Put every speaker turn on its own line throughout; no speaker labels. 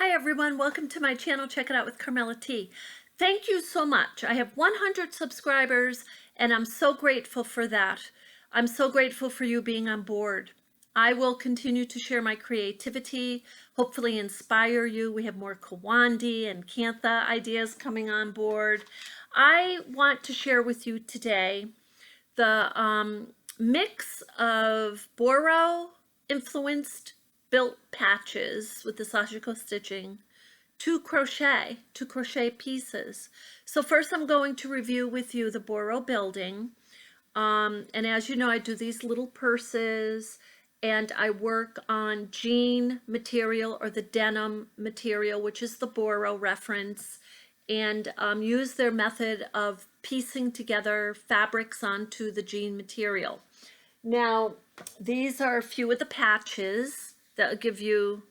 Hi everyone, welcome to my channel. Check it out with Carmella-T. Thank you so much. I have 100 subscribers and I'm so grateful for that. I'm so grateful for you being on board. I will continue to share my creativity, hopefully inspire you. We have more Kawandi and Kantha ideas coming on board. I want to share with you today the mix of Boro influenced built patches with the Sashiko stitching to crochet pieces. So first I'm going to review with you the Boro building. And as you know, I do these little purses and I work on jean material or the denim material, which is the Boro reference, and use their method of piecing together fabrics onto the jean material. Now, these are a few of the patches that will give you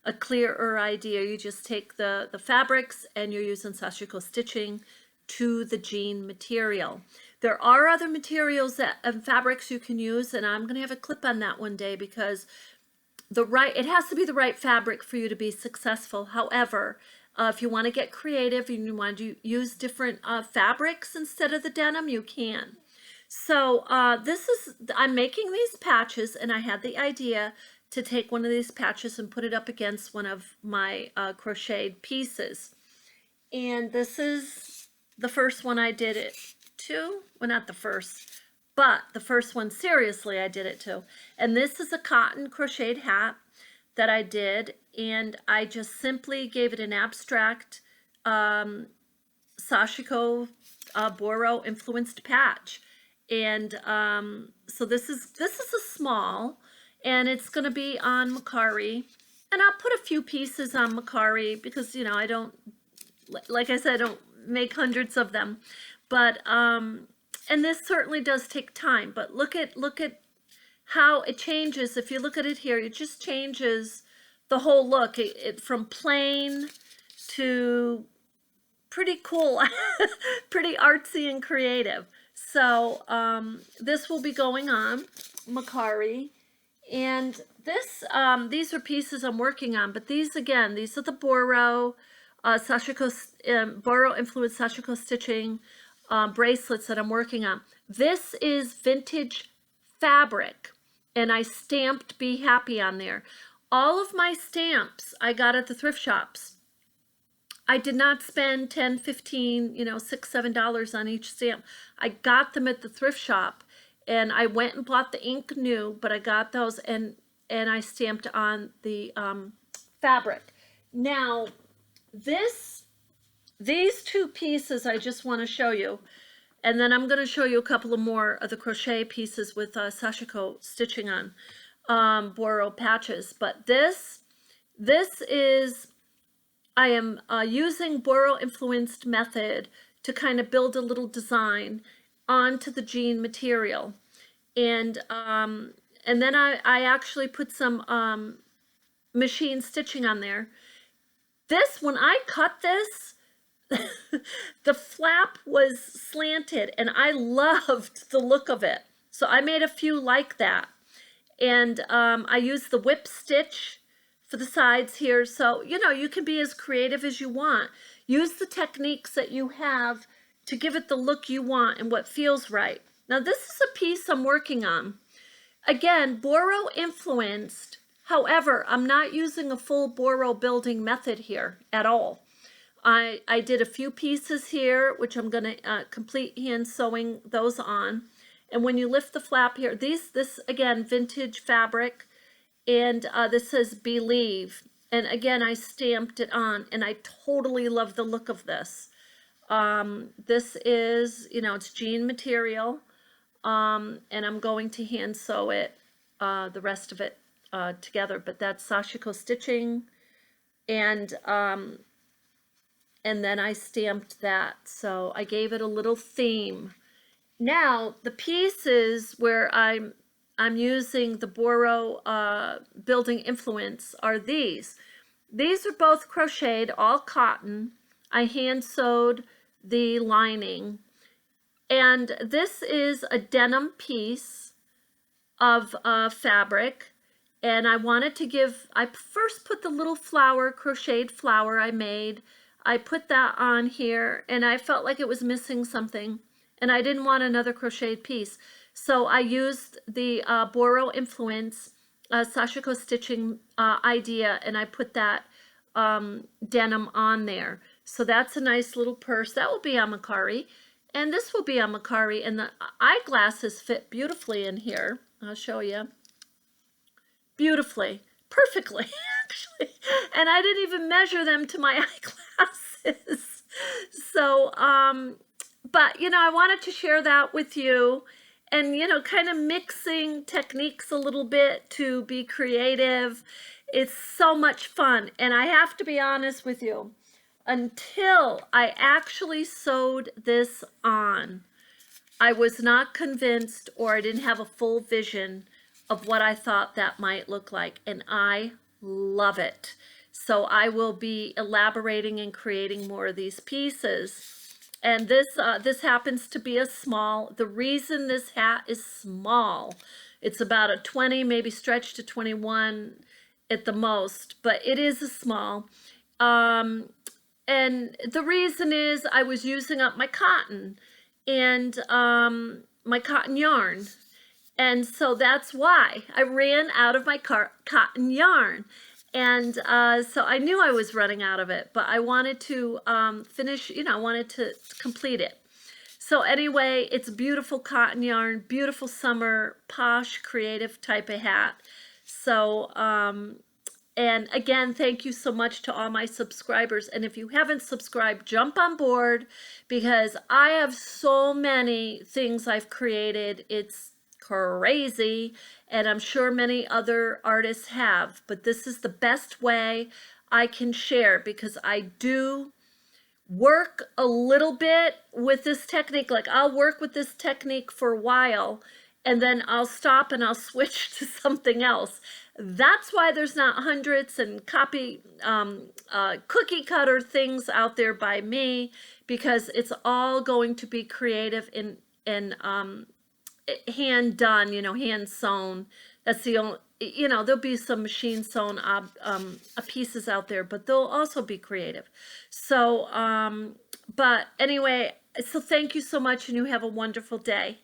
a clearer idea. You just take the fabrics and you're using Sashiko stitching to the jean material. There are other materials and fabrics you can use, and I'm going to have a clip on that one day because it has to be the right fabric for you to be successful. However, if you want to get creative and you want to use different fabrics instead of the denim, you can. So I'm making these patches, and I had the idea to take one of these patches and put it up against one of my crocheted pieces. And this is the first one I did it to. Well, not the first, but the first one seriously I did it to. And this is a cotton crocheted hat that I did, and I just simply gave it an abstract Sashiko Boro influenced patch. And so this is a small, and it's going to be on Macari, and I'll put a few pieces on Macari because, you know, I don't, like I said, I don't make hundreds of them, but and this certainly does take time. But look at how it changes. If you look at it here, it just changes the whole look. It from plain to pretty cool, pretty artsy and creative. So this will be going on Macari, and these are pieces I'm working on. But these are the Boro Boro influenced Sashiko stitching bracelets that I'm working on. This is vintage fabric, and I stamped "Be Happy" on there. All of my stamps I got at the thrift shops. I did not spend $10, $15, $6, $7 on each stamp. I got them at the thrift shop, and I went and bought the ink new, but I got those and I stamped on the fabric. Now, these two pieces I just want to show you, and then I'm going to show you a couple of more of the crochet pieces with Sashiko stitching on Boro patches. But this is, I am using Boro influenced method to kind of build a little design onto the jean material, and then I actually put some machine stitching on there. When I cut this, the flap was slanted, and I loved the look of it, so I made a few like that, and I used the whip stitch for the sides here. So, you can be as creative as you want. Use the techniques that you have to give it the look you want and what feels right. Now, this is a piece I'm working on. Again, Boro influenced. However, I'm not using a full Boro building method here at all. I did a few pieces here, which I'm going to complete hand sewing those on. And when you lift the flap here, this again, vintage fabric. And this says "Believe," and again I stamped it on, and I totally love the look of this. This is, it's jean material, and I'm going to hand sew it, the rest of it together. But that's Sashiko stitching, and then I stamped that, so I gave it a little theme. Now the pieces where I'm using the Boro building influence are these. These are both crocheted, all cotton. I hand sewed the lining. And this is a denim piece of fabric. And I wanted to give, I first put the little flower, crocheted flower I made. I put that on here and I felt like it was missing something and I didn't want another crocheted piece. So I used the Boro Influence Sashiko stitching idea and I put that denim on there. So that's a nice little purse. That will be on Macari. And this will be on Macari. And the eyeglasses fit beautifully in here. I'll show you. Beautifully. Perfectly, actually. And I didn't even measure them to my eyeglasses. So, but, you know, I wanted to share that with you and, you know, kind of mixing techniques a little bit to be creative. It's so much fun. And I have to be honest with you, until I actually sewed this on, I was not convinced or I didn't have a full vision of what I thought that might look like. And I love it. So I will be elaborating and creating more of these pieces. And this happens to be a small. The reason this hat is small, it's about a 20, maybe stretched to 21 at the most, but it is a small. And the reason is I was using up my cotton and my cotton yarn. And so that's why I ran out of my cotton yarn. And so I knew I was running out of it, but I wanted to finish, you know, I wanted to complete it. So anyway, it's beautiful cotton yarn, beautiful summer, posh, creative type of hat. So, and again, thank you so much to all my subscribers. And if you haven't subscribed, jump on board because I have so many things I've created. It's crazy, and I'm sure many other artists have, but this is the best way I can share because I do work a little bit with this technique. Like I'll work with this technique for a while and then I'll stop and I'll switch to something else. That's why there's not hundreds and cookie cutter things out there by me, because it's all going to be creative and hand done, you know, hand sewn. That's the only, you know, there'll be some machine sewn pieces out there, but they'll also be creative. So, but anyway, so thank you so much and you have a wonderful day.